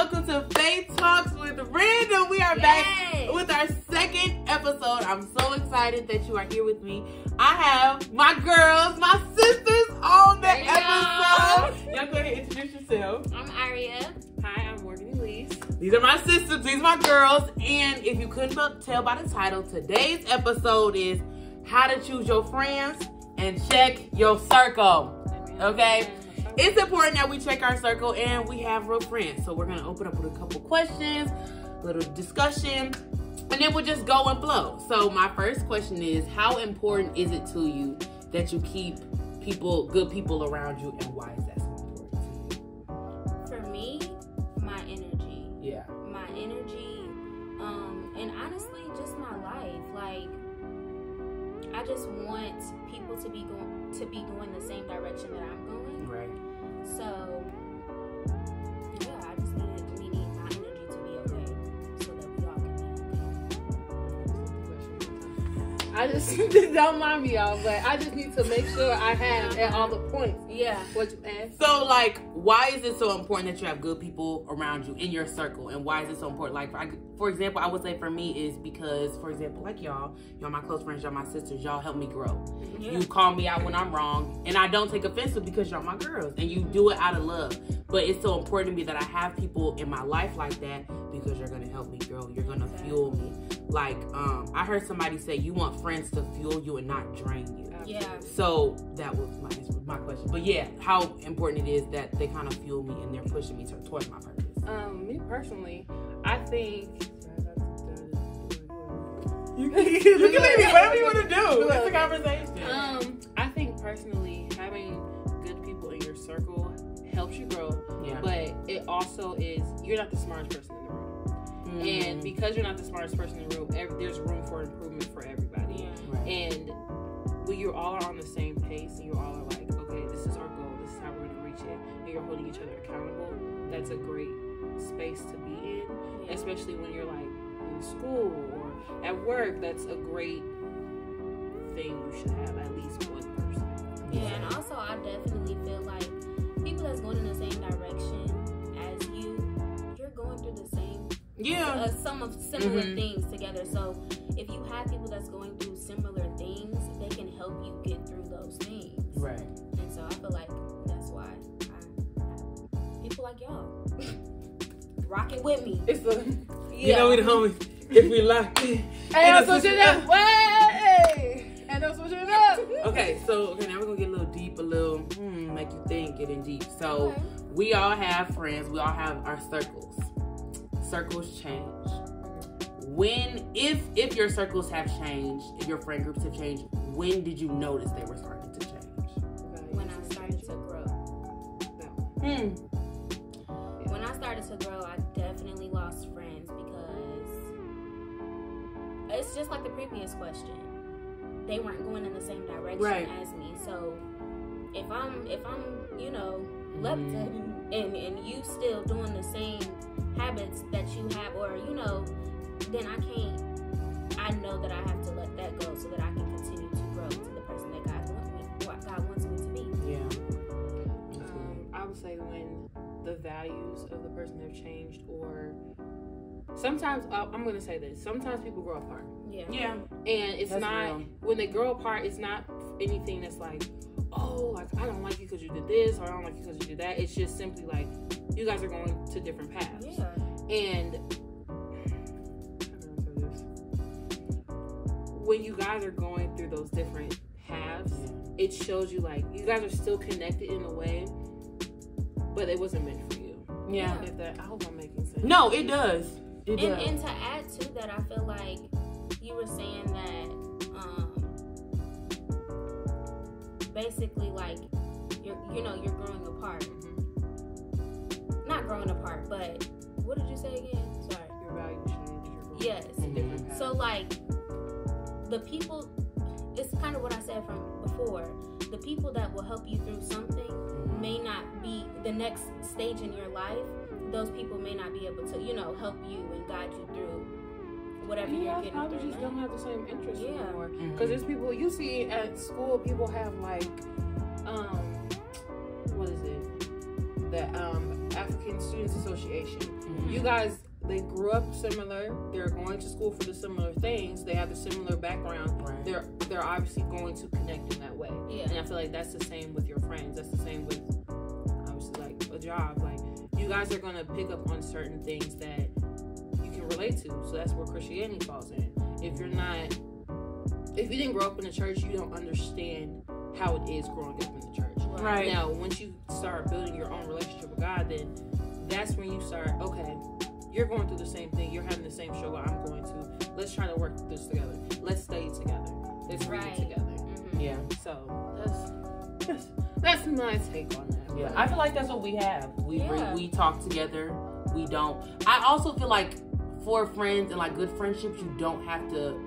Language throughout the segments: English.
welcome to Faith Talks with Randa. We are back with our second episode. I'm so excited that you are here with me. I have my girls, my sisters on the episode. Y'all go ahead and introduce yourself. I'm Aria. Hi, I'm Morgan Elise. These are my sisters. These are my girls. And if you couldn't tell by the title, today's episode is how to choose your friends and check your circle. Okay? It's important that we check our circle and we have real friends. So we're going to open up with a couple questions, a little discussion, and then we'll just go and flow. So my first question is, how important is it to you that you keep good people around you, and why is that so important to you? For me, my energy. Yeah. My energy, and honestly, just my life. Like, I just want people to be going the same direction that I'm going. Right. So, yeah, I just need my energy to be okay so that we all can be okay. I just don't mind me, y'all, but I just need to make sure I have at all the points. Yeah. What you asked. So, like, why is it so important that you have good people around you in your circle? And why is it so important? Like, for example, I would say for me is because, for example, like y'all my close friends, y'all my sisters, y'all help me grow. Yeah. You call me out when I'm wrong, and I don't take offense because y'all my girls, and you do it out of love. But it's so important to me that I have people in my life like that because you're going to help me grow. You're going to fuel me. Like, I heard somebody say you want friends to fuel you and not drain you. Yeah. So that was my question. But yeah, how important it is that they kind of fuel me and they're pushing me towards my purpose. Me personally, I think you can maybe whatever you want to do. It's a conversation. I think personally, having good people in your circle helps you grow. Yeah. But it also is, you're not the smartest person in the room. And because you're not the smartest person in the room, there's room for improvement for everybody. Yeah. Right. And when you all are on the same pace and you all are like, okay, this is our goal, this is how we're going to reach it, and you're holding each other accountable, that's a great space to be in. Yeah. Especially when you're like in school or at work, that's a great thing you should have, at least one person. Yeah, and also I definitely feel like people that's going in the same direction as you're going through the same some of similar things together. So if you have people that's going through similar things, they can help you get through those things. Right. And so I feel like that's why I have people like y'all. Rock it with me. It's you know we the homies. If we lock in. And switch it up. Way! And switch it up. Okay, now we're gonna get a little deep, a little make you think, getting deep. So we all have friends, we all have our circles. Circles change. If your circles have changed, if your friend groups have changed, when did you notice they were starting to change? When I started to grow. When I started to grow, I definitely lost friends because it's just like the previous question. They weren't going in the same direction as me. So if I'm levitating and you still doing the same habits that you have, or then I know that I have to let that go so that I can continue to grow to the person that God wants me to be. Yeah. I would say when the values of the person have changed, or sometimes I'm going to say this. Sometimes people grow apart. Yeah. Yeah. And it's that's not real. When they grow apart. It's not anything that's like, oh, like I don't like you because you did this, or I don't like you because you did that. It's just simply like you guys are going to different paths. Yeah. And when you guys are going through those different paths, it shows you like you guys are still connected in a way, but it wasn't meant for you. Yeah. I hope I'm making sense. No, it does. And to add to that, I feel like you were saying that basically like you're growing apart. Not growing apart, but what did you say again? Sorry. Your value change. Yes. Different paths. So like the people, it's kind of what I said from before. The people that will help you through something may not be the next stage in your life. Those people may not be able to, help you and guide you through whatever you're getting through. You just don't have the same interest anymore. Yeah. Because there's people, you see at school, people have like, what is it? The American Students Association. Mm-hmm. You guys, they grew up similar. They're going to school for the similar things. They have a similar background. Right. They're obviously going to connect in that way. Yeah. And I feel like that's the same with your friends. That's the same with obviously like a job. Like you guys are going to pick up on certain things that you can relate to. So that's where Christianity falls in. If you didn't grow up in the church, you don't understand how it is growing up in the church. Right. Now, once you start building your own relationship with God, then that's when you start, okay, you're going through the same thing. You're having the same struggle I'm going to. Let's try to work this together. Let's study together. Let's read it together. Mm-hmm. Yeah. So that's my take on that. Yeah. I feel like that's what we have. We talk together. We don't. I also feel like for friends and like good friendships, you don't have to.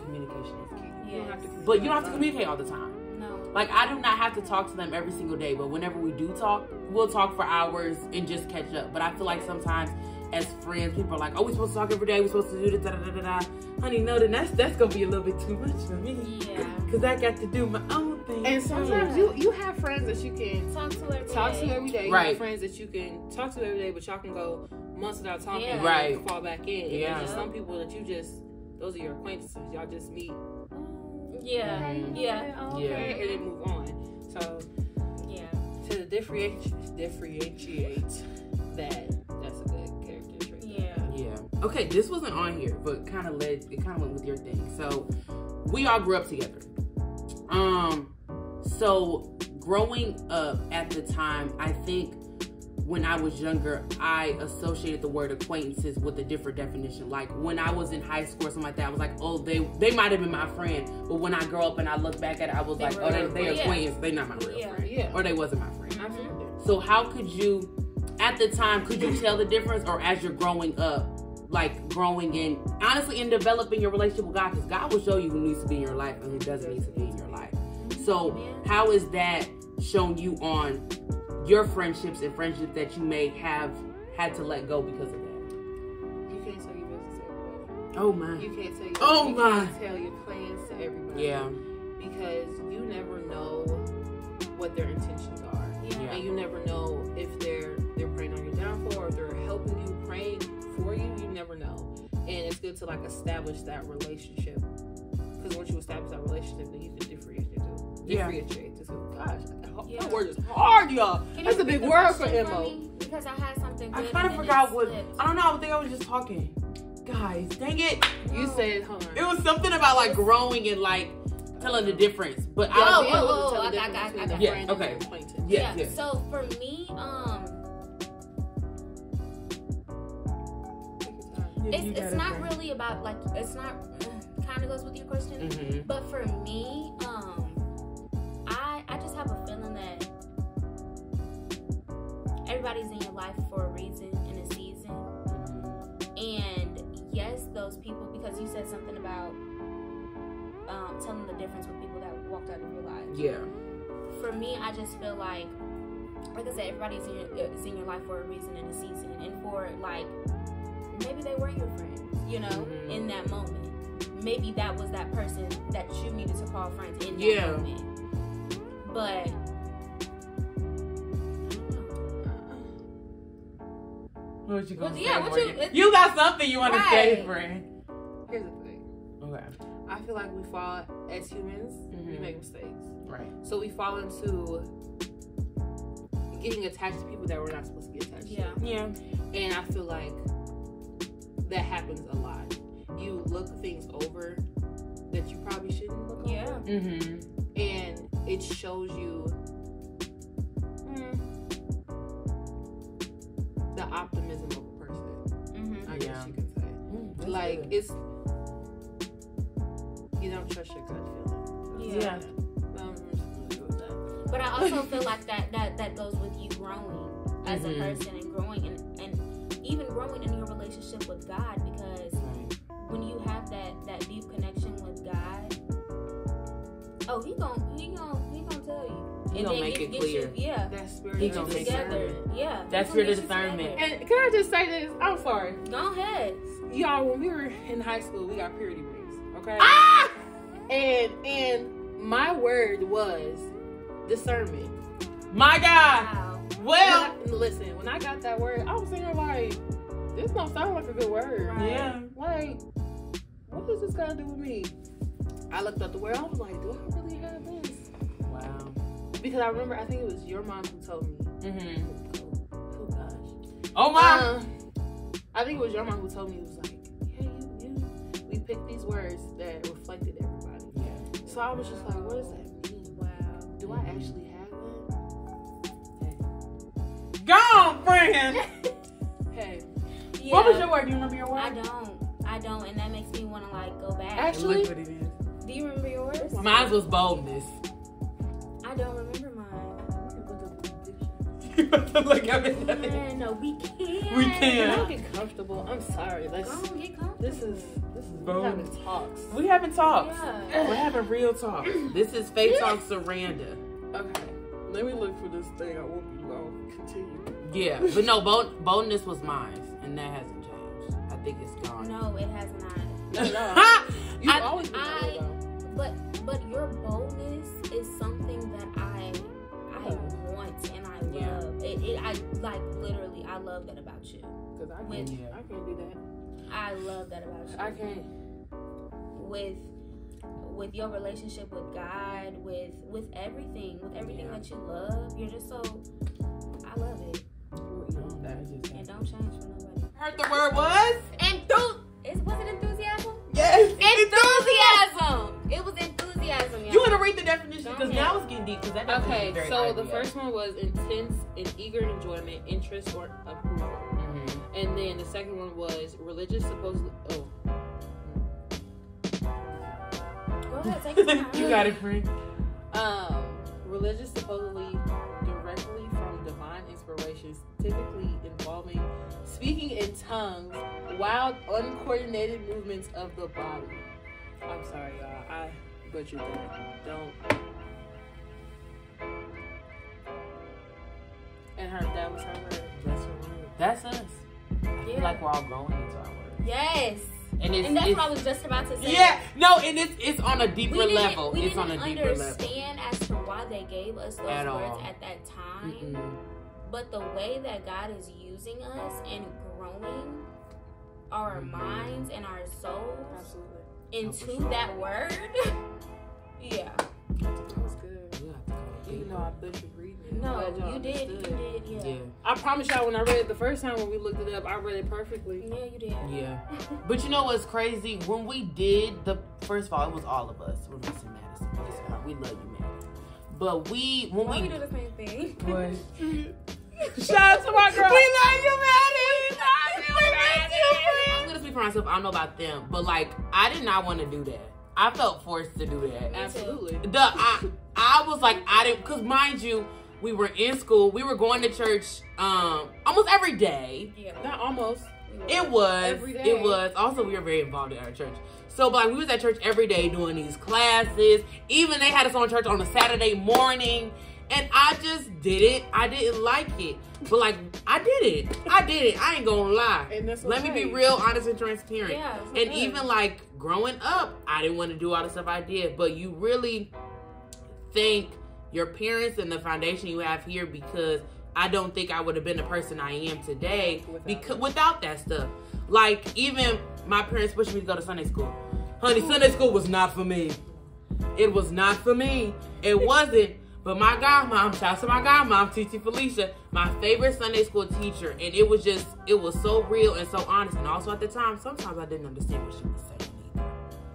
Communication is key. Yeah. You don't have to But you don't have to communicate all the time. No. Like, I do not have to talk to them every single day, but whenever we do talk, we'll talk for hours and just catch up. But I feel like sometimes as friends, people are like, oh, we're supposed to talk every day, we're supposed to do this, da-da-da-da-da. Honey, no, then that's going to be a little bit too much for me. Yeah. Because I got to do my own thing. And sometimes you have friends that you can Talk to every day. You Right. have friends that you can talk to every day, but y'all can go months without talking. Yeah. And Right. then fall back in. And Yeah. there's just some people that those are your acquaintances. Y'all just meet. Yeah. Mhm. Yeah. Okay, Yeah. and then move on. So Yeah. to differentiate that's a good character trait. Yeah. Yeah. Okay, this wasn't on here, but it kind of went with your thing. So we all grew up together. So growing up at the time, I think when I was younger, I associated the word acquaintances with a different definition. Like when I was in high school or something like that, I was like, oh, they might have been my friend. But when I grow up and I look back at it, I was like, oh, they acquaintance. They not my real friend. Yeah. Or they wasn't my friend. Absolutely. So how could you, at the time, could you tell the difference? Or as you're growing up, like growing in, honestly, in developing your relationship with God, because God will show you who needs to be in your life and who doesn't need to be in your life. So how is that shown you on your friendships and friendships that you may have had to let go because of that? You can't tell your business to everybody. Oh my. You can't tell Oh my. can't tell your plans to everybody. Yeah. Because you never know what their intentions are. Yeah. And you never know if they're praying on your downfall or if they're helping you, praying for you. You never know. And it's good to like establish that relationship. Because once you establish that relationship, then you can differentiate too. Yeah. Differentiate too. Gosh, Yeah. that word is hard, y'all. Can That's you a big repeat the word for question MO. me? Because I had something good. I kind of and then forgot it what, slipped. I don't know, I think I was just talking. Guys, dang it. You said, hold on. It was something about like growing and like telling the difference. But Yeah, I Oh, don't yeah, oh, we'll oh, tell I the got- difference I between got- a Yeah, friend okay. and an acquaintance. Yeah. Yeah. So for me, it's not really about like it's not kind of goes with your question, Mhm. but for me, I just have a feeling that everybody's in your life for a reason and a season, and yes, those people, because you said something about telling the difference with people that walked out of your life. Yeah. For me, I just feel like I said, everybody's is in your life for a reason and a season, and for like maybe they were your friends, you know, Mhm. in that moment. Maybe that was that person that you needed to call friends in that Yeah. moment. But What you gonna Well, say? yeah, what Morgan? you- You got something you want to say, Right. friend. Here's the thing. Okay. I feel like we fall as humans. We Mhm. make mistakes, Right. so we fall into getting attached to people that we're not supposed to be attached yeah, Yeah. to. And I feel like that happens a lot. You look things over that you probably shouldn't look yeah, over, Mm-hmm. and it shows you the optimism of a person. I guess Mm-hmm. you can say. Like it's you don't trust your gut feeling. yeah. I'm just gonna go with that. But I also feel like that goes with you growing as a Mhm. person and growing and even growing in your relationship with God, because when you have that deep connection with God, oh, he gon' tell you. He And gonna then make it get clear. You, yeah. That He spirit gonna of make Together. discernment. Yeah. That's He gonna your get you discernment. together. And can I just say this? I'm sorry. Go ahead. Y'all, when we were in high school, we got purity rings. Okay? Ah! And my word was discernment. My God. Wow. Well, listen, when I got that word, I was thinking like, this don't sound like a good word. Right. yeah. Like, what does this got to do with me? I looked up the word. I was like, do I really have this? Wow. Because I remember, I think it was your mom who told me. Mm-hmm. Oh gosh. Oh my. I think it was your mom who told me. It was like, yeah, we picked these words that reflected everybody. Yeah. So I was just like, what does that mean? Wow. Do I actually have Go on, friend. that? Hey. Yeah, What was your word? Do you remember your word? I don't, and that makes me want to like go back. Actually, Look what it is. Do you remember yours? Mine was boldness. I don't remember mine. Look at me. Man, no, we can't. We Can can't. I get comfortable? I'm sorry. Go on, get comfortable. This is Boom. we having talks. We having talks. Yeah. We're having real talks. This is Faith Talks to Randa. Okay. Let me look for this thing. I won't be long. Continue. Yeah, but no, boldness was mine, and that hasn't changed. I think it's gone. No, it has not. No. You've I- always been that way, though. But your boldness is something that I want and I Yeah. love. I like literally I love that about you. Because I With- can't. I can't do that. I love that about you. I can't. With your relationship with God, with everything Yeah. that you love, you're just so. I love it, and don't change for nobody. Heard the word was? Was it enthusiasm? Yes. Enthusiasm. It was enthusiasm. You want to read the definition? Because Go now ahead. it's getting deep. Because that definition Okay, is very so the IBS. first one was intense and eager enjoyment, interest, or approval. Mhm. And then the second one was religious, supposedly. Oh. Go ahead, take your time. You got it, friend. Religious, supposedly directly from divine inspirations, typically involving speaking in tongues, wild, uncoordinated movements of the body. I'm sorry, y'all. I butchered that. Don't. And that was her word. That's her word. That's us. I feel like we're all growing into our words. Yes. And That's what I was just about to say. Yeah, no, and it's on a deeper level. We It's didn't on a deeper level. understand as to why they gave us those At words all. at that time. Mm-mm. But the way that God is using us and growing our minds and our souls Absolutely. into that word, yeah. That was good. Yeah. Even though I butchered reading it. I'm No, glad y'all you did, understood. yeah. Yeah. I promise y'all, when I read it the first time when we looked it up, I read it perfectly. Yeah, you did. Yeah. But you know what's crazy? When we did first of all, it was all of us. We're missing Madison. We love you, Madison. But when Why we we do the same thing? Shout out to my girl. We love you, Maddie. I'm gonna speak for myself. I don't know about them, but like, I did not want to do that. I felt forced to do that. Absolutely. I was like, I didn't, because mind you, we were in school. We were going to church almost every day. Yeah. Not almost. It was. Every day. It was. Also, we were very involved in our church. So, but like, we was at church every day doing these classes. Even they had us on church on a Saturday morning. And I just did it. I didn't like it. But like, I did it. I ain't gonna lie. And that's Let me okay. be real, honest, and transparent. Yeah, it's And okay. even like growing up, I didn't want to do all the stuff I did. But you really thank your parents and the foundation you have here, because I don't think I would have been the person I am today without that stuff. Like, even my parents pushed me to go to Sunday school. Honey, Sunday school was not for me. It was not for me. It wasn't. But my godmom, shout out to my godmom, Titi Felicia, my favorite Sunday school teacher. And it was so real and so honest. And also at the time, sometimes I didn't understand what she was saying either.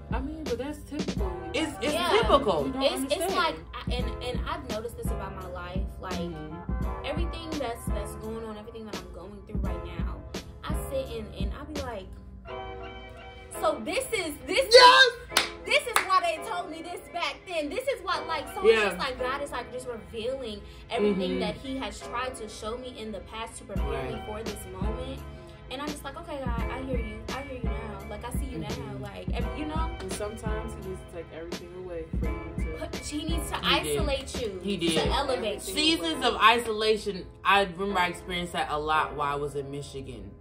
I mean, but that's typical. It's Yeah. typical. You don't It's understand. like, and I've noticed this about my life. Like, everything that's going on, everything that I'm going through right now, I sit and I be like, so this is why they told me this back then. This is what, like, so it's just like God is like just revealing everything that He has tried to show me in the past to prepare me for this moment. And I'm just like, okay, God, I hear you now. Like, I see you now. Like, you know. And sometimes He needs to take everything away for you to. He needs to isolate you. He did. To elevate you. Seasons of isolation, I remember I experienced that a lot while I was in Michigan.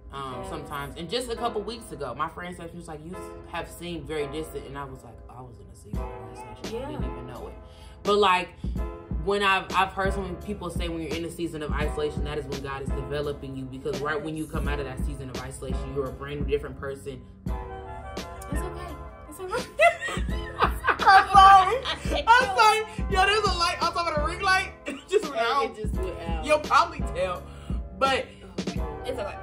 Sometimes, and just a couple weeks ago, my friend said, she was like, you have seemed very distant, and I was like, I was in a season of isolation. I didn't even know it. But like, when I've heard some people say when you're in a season of isolation, that is when God is developing you, because right when you come out of that season of isolation, you're a brand new different person. It's okay. It's okay. I'm sorry. Yo, there's a light on top of the ring light. It just went out. It just went out. You'll probably tell. But It's okay.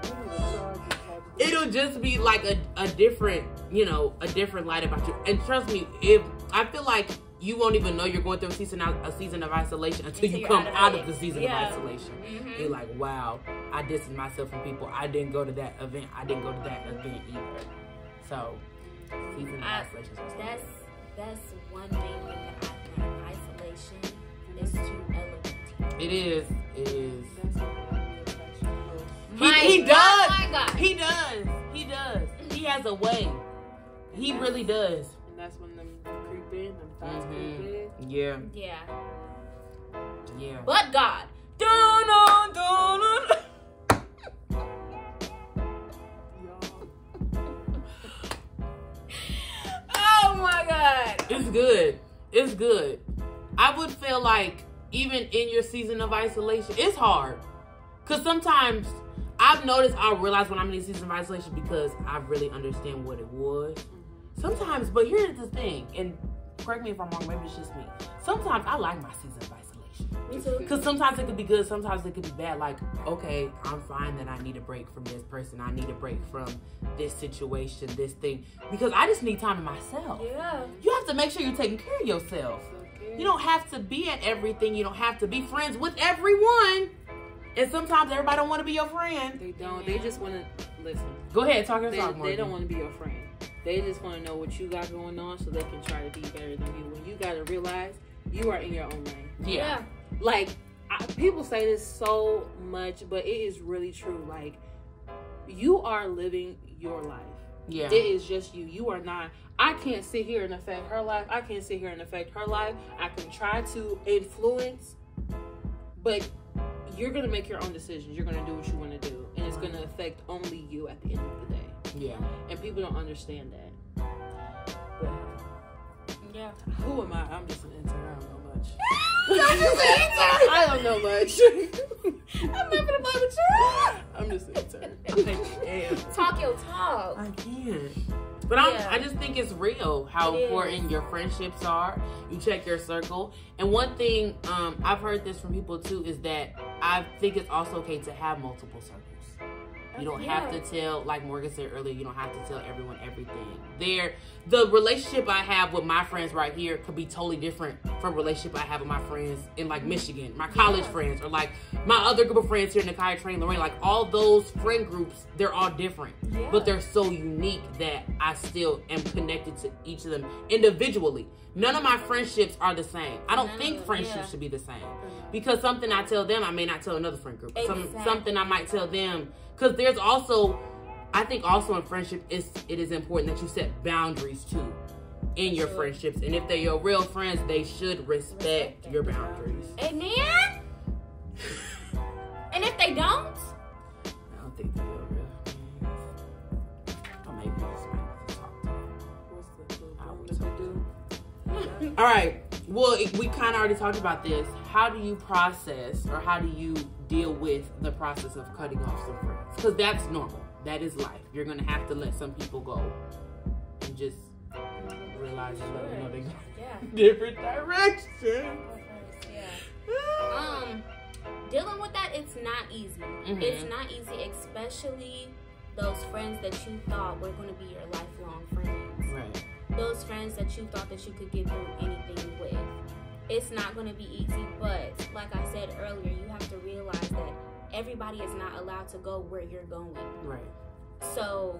it'll just be like a different, you know, a different light about you. And trust me, if I feel like you won't even know you're going through a season of isolation until you come out of the season of isolation. Mm-hmm. You're like, wow, I distanced myself from people. I didn't go to that event. I didn't go to that event either. So, season of isolation. That's one thing that I've learned. Isolation is to elevate. It is. It is. My He does. my God. He does. He does. He has a way. He really does. And that's when them creep in, them thoughts creep in. Yeah. Yeah. Yeah. But God. Dun, dun, dun, dun. Oh my God. It's good. It's good. I would feel like even in your season of isolation, it's hard. Because sometimes I've noticed I'll realize when I'm in a season of isolation because I really understand what it was. Sometimes, but here's the thing, and correct me if I'm wrong, maybe it's just me. Sometimes I like my season of isolation. Me too. Because sometimes it could be good, sometimes it could be bad. Like, okay, I'm fine that I need a break from this person. I need a break from this situation, this thing. Because I just need time to myself. Yeah. You have to make sure you're taking care of yourself. You don't have to be at everything. You don't have to be friends with everyone. And sometimes everybody don't want to be your friend. They don't. They just want to listen. Go ahead, talk your They, talk, they don't want to be your friend. They just want to know what you got going on so they can try to be better than you. When you got to realize you are in your own lane. Yeah. Like, people say this so much, but it is really true. Like, you are living your life. Yeah. It is just you. You are not. I can't sit here and affect her life. I can't sit here and affect her life. I can try to influence, but you're going to make your own decisions. You're going to do what you want to do. And it's going to affect only you at the end of the day. Yeah. And people don't understand that. But Yeah. who am I? I'm just an intern. I don't know much. I'm just an intern. I don't know much. I'm not gonna play with you. I'm just an intern. Talk your talk. I can't. But Yeah. I just think it's real how It important is. your friendships are. You check your circle. And one thing, I've heard this from people too, is that I think it's also okay to have multiple circles. You don't have to tell, like Morgan said earlier, you don't have to tell everyone everything. The relationship I have with my friends right here could be totally different from the relationship I have with my friends in like Michigan, my college friends, or like my other group of friends here in Nakai, Train, Lorraine. Like all those friend groups, they're all different, but they're so unique that I still am connected to each of them individually. None of my friendships are the same. I don't think friendships should be the same because something I tell them, I may not tell another friend group. Something I might tell them. Because there's also, I think also in friendship, it is important that you set boundaries too in your friendships. And if they're your real friends, they should respect your boundaries. Amen. And if they don't, I don't think they're your real friends. Or maybe just might talk to them. What's the do? All right. Well, we kind of already talked about this. How do you process or how do you deal with the process of cutting off some friends? Because that's normal. That is life. You're going to have to let some people go and just realize and let them know they go different directions. Dealing with that, it's not easy. It's not easy, especially those friends that you thought were going to be your lifelong friends. Right. Those friends that you thought that you could get through anything with. It's not going to be easy, but like I said earlier, you have to realize that everybody is not allowed to go where you're going. Right. So,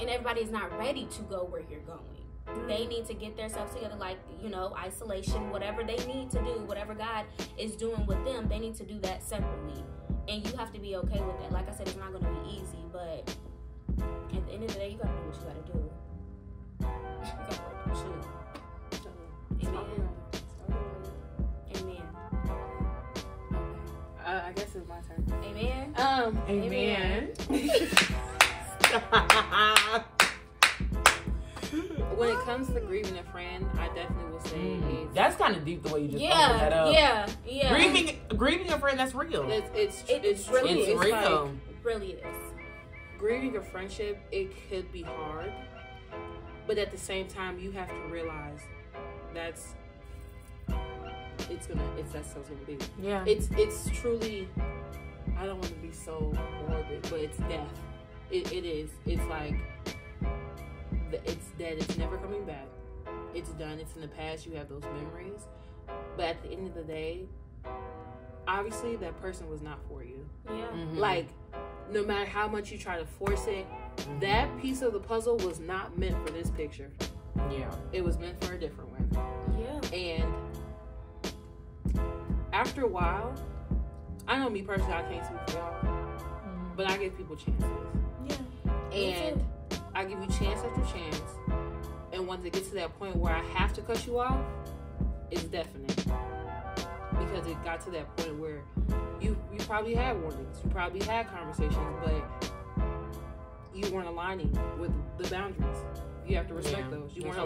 and everybody is not ready to go where you're going. They need to get themselves together, like, isolation, whatever they need to do, whatever God is doing with them, they need to do that separately. And you have to be okay with that. Like I said, it's not going to be easy, but at the end of the day, you got to do what you got to do. You got to work your shit. Amen. Amen. I guess it's my turn. Amen. Amen. when it comes to grieving a friend, I definitely will say that's kind of deep the way you just opened that up. Yeah. Grieving a friend, that's real. It's really it's real. It really is. Grieving a friendship, it could be hard, but at the same time, you have to realize that's how it's gonna be. Yeah. It's truly. I don't want to be so morbid, but it's death. It is. It's like it's dead. It's never coming back. It's done. It's in the past. You have those memories, but at the end of the day, obviously that person was not for you. Yeah. Mm-hmm. Like, no matter how much you try to force it, that piece of the puzzle was not meant for this picture. Yeah. It was meant for a different one. Yeah. And after a while, I know me personally, I can't speak for y'all, but I give people chances. Yeah. And I give you chance after chance. And once it gets to that point where I have to cut you off, it's definite. Because it got to that point where you probably had warnings, you probably had conversations, but you weren't aligning with the boundaries. You have to respect those. You weren't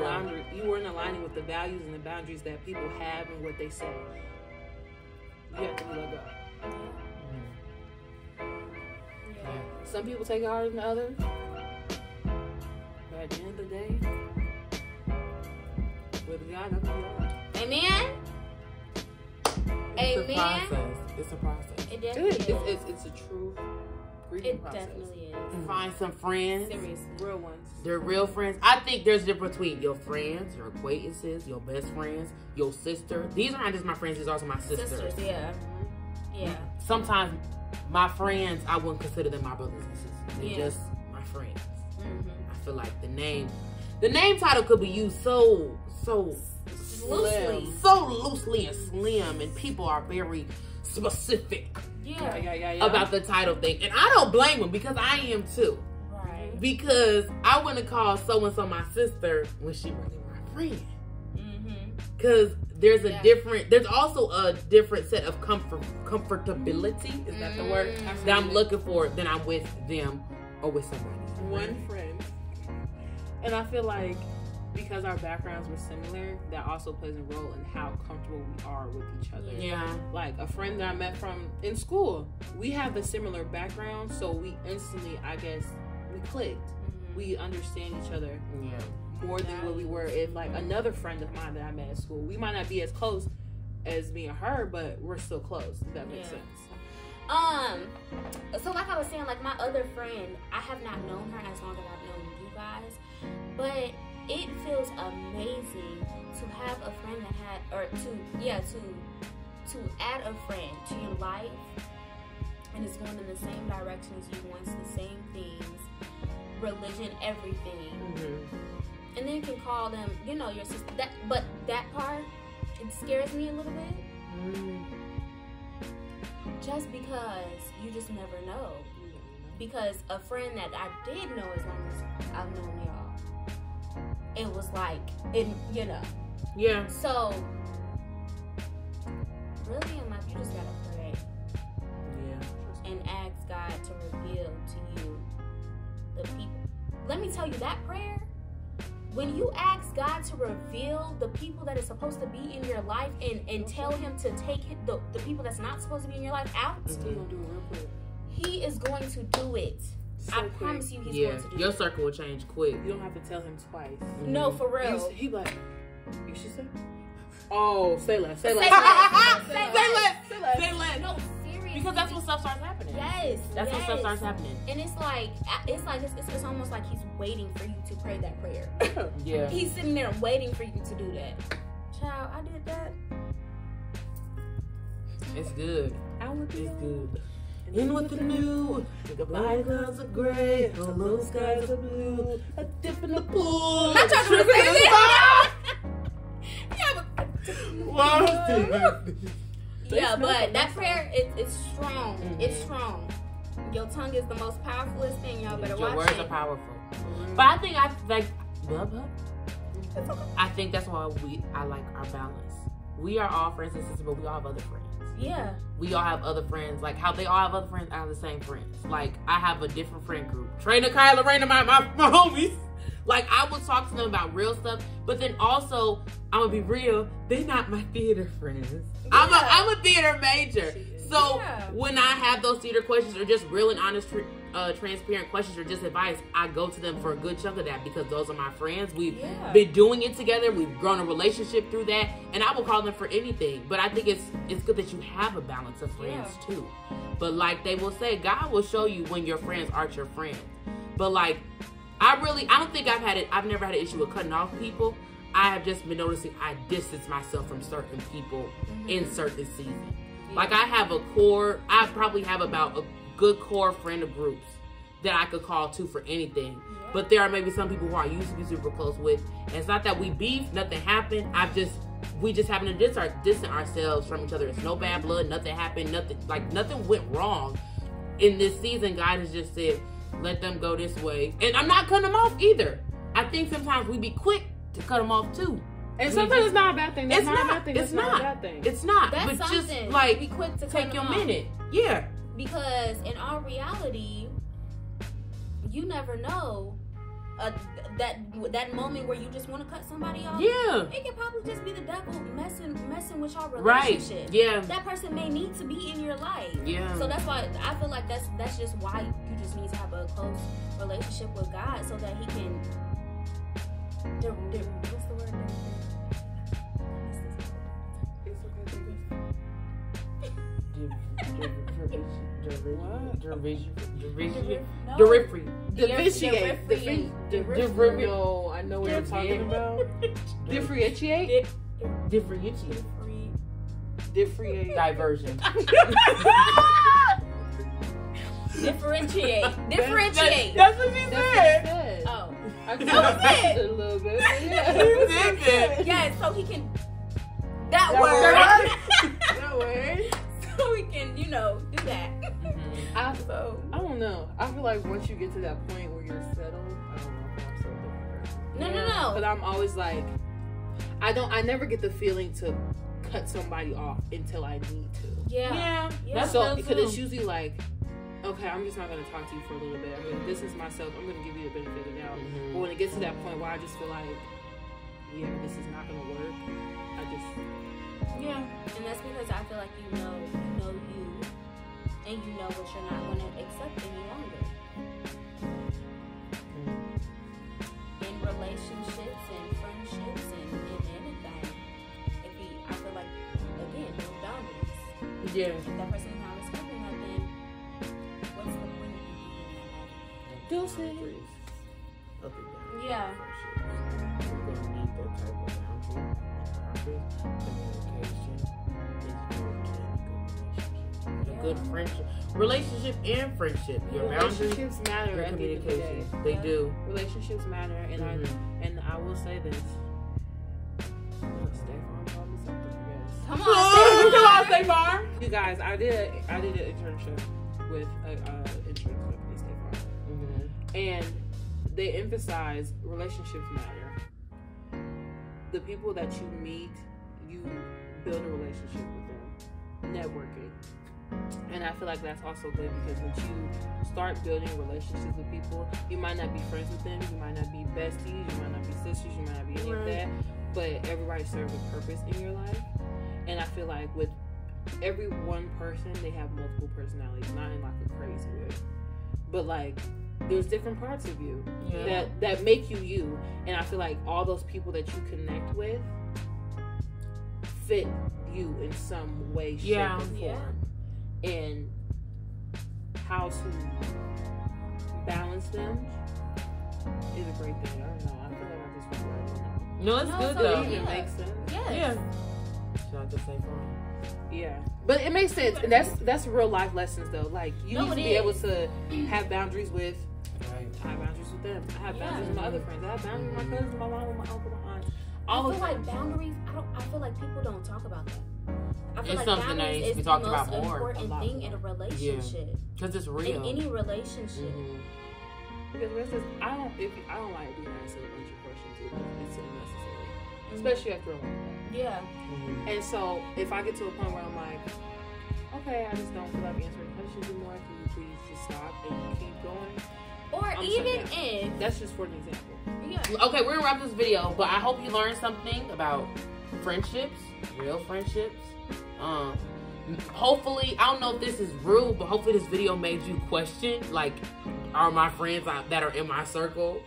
aligning with the values and the boundaries that people have and what they say. You have to be let go. Yeah. Some people take it harder than others. But at the end of the day, with God, I'm going to Amen. It's a process. It's a process. It definitely is. It's a true grieving process. It definitely is. Find some friends. Seriously. Real ones. They're real friends. I think there's a difference between your friends, your acquaintances, your best friends, your sister. These are not just my friends, these are also my sisters. Yeah. Yeah. Sometimes my friends, I wouldn't consider them my brothers and sisters. They're just my friends. Mm-hmm. I feel like the name title could be used so loosely. So loosely and slim, and people are very specific about the title thing. And I don't blame them, because I am too. Right. Because I wouldn't call so-and-so my sister when she really my friend. Because there's also a different set of comfortability, is that the word, that I'm looking for than I'm with them or with somebody. One friend. And I feel like because our backgrounds were similar, that also plays a role in how comfortable we are with each other. Yeah. Like a friend that I met from in school, we have a similar background, so we instantly, I guess, we clicked. We understand each other more than what we were if like another friend of mine that I met at school. We might not be as close as me and her, but we're still close, if that makes sense. So like I was saying, like my other friend, I have not known her as long as I've known you guys, but it feels amazing to have a friend that had, or to add a friend to your life and is going in the same direction as you, wants the same things, religion, everything, and then you can call them, you know, your sister. But that part, it scares me a little bit. Just because you just never know. Because a friend that I did know as long as I've known y'all, it was like, you know. Yeah. So, really in life, you just gotta pray. Yeah. And ask God to reveal to you the people. Let me tell you, that prayer, when you ask God to reveal the people that are supposed to be in your life and tell him to take the people that's not supposed to be in your life out, He's gonna do it real quick. He is going to do it. So I promise you, he's going to do it. Your circle will change quick. You don't have to tell him twice. No, for real. He like, you should say? Oh, say less. Say less. Say less. No, seriously. Because that's when stuff starts happening. Yes. That's when stuff starts happening. And it's almost like he's waiting for you to pray that prayer. Yeah. He's sitting there waiting for you to do that. Child, I did that. It's good. It's good. In with the new, the black clouds are gray, the blue skies are blue, a dip in the pool. I'm trying to say that. Yeah, but that prayer, it's strong. It's strong. Your tongue is the most powerfulest thing. Y'all better watch it. Your words are powerful. But I think I think that's why I like our balance. We are all friends and sisters, but we all have other friends. Yeah. We all have other friends. Like how they all have other friends, I have the same friends. Like I have a different friend group. Trina, Kyla, Raina, my homies. Like, I would talk to them about real stuff, but then also, I'm gonna be real, they're not my theater friends. Yeah. I'm a theater major. So Yeah. when I have those theater questions or just real and honest, transparent questions or just advice, I go to them for a good chunk of that because those are my friends. We've been doing it together. We've grown a relationship through that, and I will call them for anything. But I think it's good that you have a balance of friends too. But like they will say, God will show you when your friends aren't your friends. But like, I don't think I've never had an issue with cutting off people. I have just been noticing I distance myself from certain people in certain seasons. Like I probably have about a good core friend of groups that I could call to for anything. But there are maybe some people who I used to be super close with. And it's not that we beef, nothing happened. We just having to distance ourselves from each other. It's no bad blood, nothing happened, nothing went wrong. In this season, God has just said, let them go this way. And I'm not cutting them off either. I think sometimes we be quick to cut them off too. And sometimes it's not a bad thing. That's not a bad thing. It's not a bad thing. It's not. That's but something. Just like be quick to take cut your them off. minute. Yeah. Because in all reality, you never know that moment where you just want to cut somebody off. Yeah. It could probably just be the devil messing with your Right. relationship. Yeah. That person may need to be in your life. Yeah. So that's why I feel like that's just why you just need to have a close relationship with God so that He can. What's the word? No, I know what you're talking about. Differentiate. Differentiate. Diversion. Differentiate. That's what she said. Oh, I that was it. A little bit. You did it. Yeah, so he can. That word. So we can, do that. I don't know. I feel like once you get to that point where you're settled, I don't know if I'm so different person. No. But I'm always like, I never get the feeling to cut somebody off until I need to. Yeah. That's So, because it's usually like, okay, I'm just not going to talk to you for a little bit. I'm going to distance myself. I'm going to give you the benefit of the doubt. But when it gets to that point where I just feel like, yeah, this is not going to work, And that's because I feel like you know you, and you know what you're not going to accept any longer. In relationships and friendships and in anything, I feel like, again, no boundaries. Yeah. If that person is not respecting that, then what's the point of you being in that? Deuces. Yeah. We're going to need that type of boundary. Communication is very key in a good relationship. A good relationship and friendship. Your boundaries, relationships matter your at the end of the day. communication. They do. Relationships matter, and I will say this. Stay Farm taught me something, I guess. Come Come on, on, State Farm. You guys, I did an internship with an insurance company, State Farm. And they emphasize relationships matter. The people that you meet, you build a relationship with them. Networking. And I feel like that's also good because once you start building relationships with people, you might not be friends with them, you might not be besties, you might not be sisters, you might not be any of that, but everybody serves a purpose in your life. And I feel like with every one person, they have multiple personalities, not in like a crazy way, but like there's different parts of you that make you you. And I feel like all those people that you connect with fit you in some way, shape, or form. And how to balance them is a great thing. I don't know. I feel like I just feel like I don't know. No, it's good though. It makes sense. Yes. Yeah. Shout out to State Farm. Yeah, but it makes sense, and that's real life lessons though. Like you need to be able to have boundaries with. Right. I have boundaries with them. I have boundaries with my other friends. I have boundaries with my cousins, my mom, my uncle, my aunt. I feel like boundaries. I feel like people don't talk about that. I feel It's like something that boundaries needs to be is talked the about most more. important thing in a relationship. Because it's real. In any relationship. Because for instance, I don't like being asked a bunch of questions. It's unnecessary, especially after a long day. Yeah. And so if I get to a point where I'm like, okay, I just don't feel like answering questions anymore. Can you please just stop and keep going? Or I'm even saying if that's just for an example. yeah. Okay, we're gonna wrap this video, but I hope you learned something about friendships, real friendships. Hopefully, I don't know if this is rude, but hopefully this video made you question, like, are my friends that are in my circle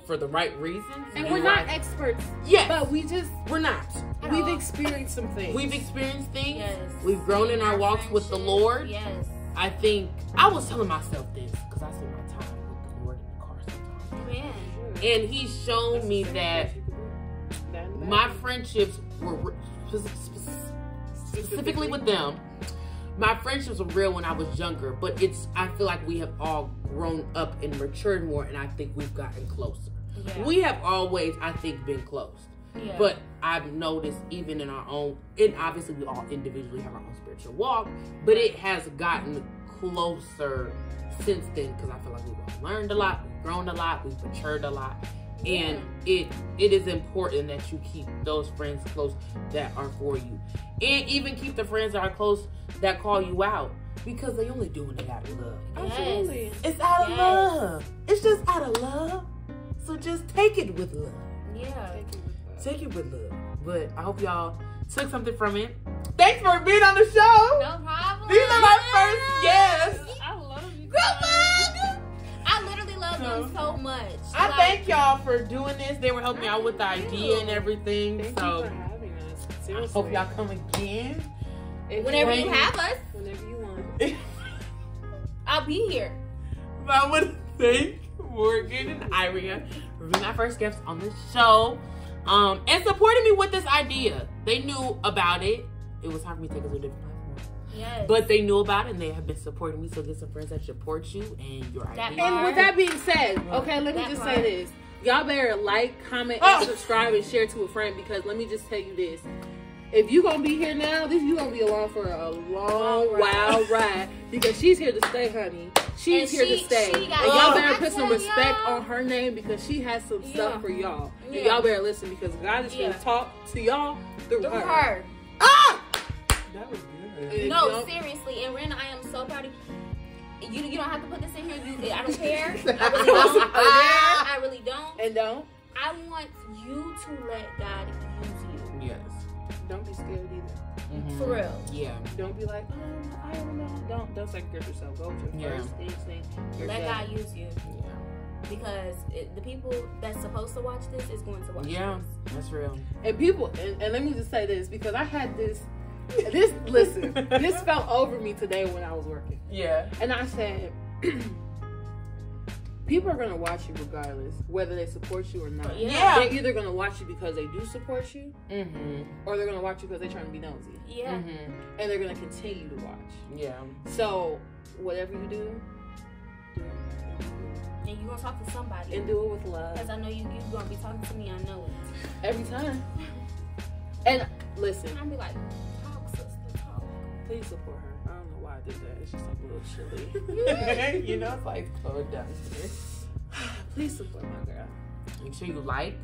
for the right reasons? And we're not experts. Yes. But We're not. we've experienced some things. We've experienced things. Yes. We've grown in our walks with the Lord. Yes. I think I was telling myself this because I spend my time with the Lord in the car sometimes. Man. And He's shown me that my friendships were specifically with them. My friendships were real when I was younger, but I feel like we have all grown up and matured more, and I think we've gotten closer. Yeah. We have always, I think, been close. Yeah. But I've noticed even in our own, and obviously we all individually have our own spiritual walk, but it has gotten closer since then because I feel like we've all learned a lot, we've grown a lot, we've matured a lot. And it is important that you keep those friends close that are for you. And even keep the friends that are close that call you out. Because they only doing it out of love. Absolutely. It's out of love. It's just out of love. So just take it with love. Yeah. Take it with love. But I hope y'all took something from it. Thanks for being on the show. No problem. These are my first guests. I love you. I literally love them so much. I thank y'all for doing this. They were helping me out with the idea and everything. Thank So you for having us. I Seriously. hope y'all come again. Whenever you have us, Whenever you want. I'll be here. I want to thank Morgan and Iria for being my first guests on this show. And supporting me with this idea. They knew about it. It was hard for me to take it to a different platform. Yes. But they knew about it and they have been supporting me. So get some friends that support you and your That idea. And with that being said, okay, let me That just part. say this. Y'all better like, comment, Oh. and subscribe and share to a friend because let me just tell you this. If you gonna be here now, you gonna be along for a long, wild ride because she's here to stay, honey. She's here to stay. she And got- y'all better I put some tell respect y'all. on her name because she has some stuff for y'all. And Yeah. y'all better listen because God is here to talk to y'all through Through her. her. Ah! That was good. And No, y'all- seriously. And Randa, I am so proud of you. You don't have to put this in here. I don't care. I really don't. I really don't. And don't I want you to let God use you. Yes. be scared either. Mhm. For real. Yeah. Don't be like, oh, I don't know. Don't second yourself. Go with your first instinct. Your Let gut. God use you. Yeah. Because the people that's supposed to watch this is going to watch Yeah. this. That's real. And people, and let me just say this because I had this listen, this felt over me today when I was working. Yeah. And I said, people are going to watch you regardless, whether they support you or not. Yeah. They're either going to watch you because they do support you, Mm-hmm. or they're going to watch you because they're trying to be nosy. Yeah. Mm-hmm. And they're going to continue to watch. Yeah. So, whatever you do it. And you're going to talk to somebody. And do it with love. Because I know you're going to be talking to me. I know it. Every time. And listen, And I'll be like, talk, sister, talk. please support her. I don't know why I did that. It's just like a little chilly. You know, it's like cold down here. Please support my girl. Make sure you like,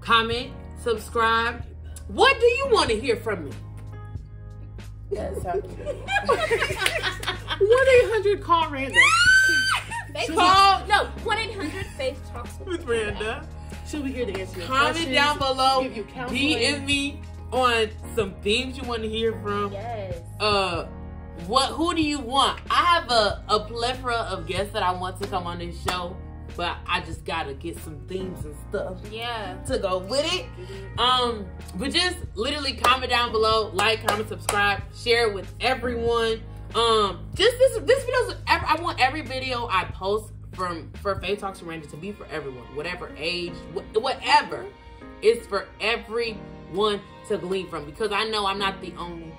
comment, subscribe. What do you want to hear from me? Yes, 1-800 call Randa. Faith Call- Talks. No, 1-800-FAITH TALKS with Randa. She'll be here to answer your Comment questions. down below. Give you counseling. DM me on some themes you want to hear from. Yes. Who do you want? I have a plethora of guests that I want to come on this show, but I just gotta get some themes and stuff Yeah. to go with it. But just literally comment down below, like, comment, subscribe, share it with everyone. Just this video's I want every video I post for Faith Talks to Randa to be for everyone, whatever age, whatever. It's for everyone to glean from because I know I'm not the only.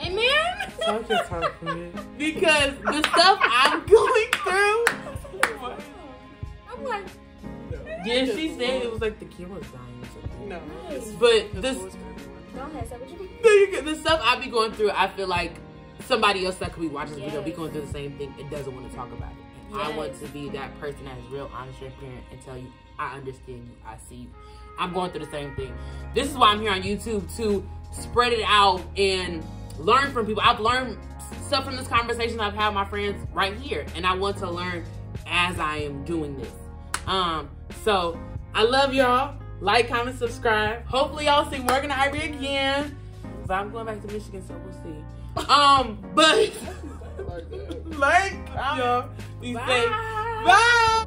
Amen. Because the stuff I'm going through. I'm like, Yeah, she said it was like the camera's dying or something. No. But this, go ahead, say what you mean. the stuff I be going through, I feel like somebody else that could be watching this video be Yes. going through the same thing and doesn't want to talk about it. And I Yes. want to be that person that is real, honest, transparent, and tell you, I understand you, I see you. I'm going through the same thing. This is why I'm here on YouTube, to spread it out and learn from people. I've learned stuff from this conversation I've had with my friends right here, and I want to learn as I am doing this. So I love y'all. Like, comment, subscribe. Hopefully y'all see Morgan and Ivory again. But I'm going back to Michigan, so we'll see. But like, y'all be safe. Bye.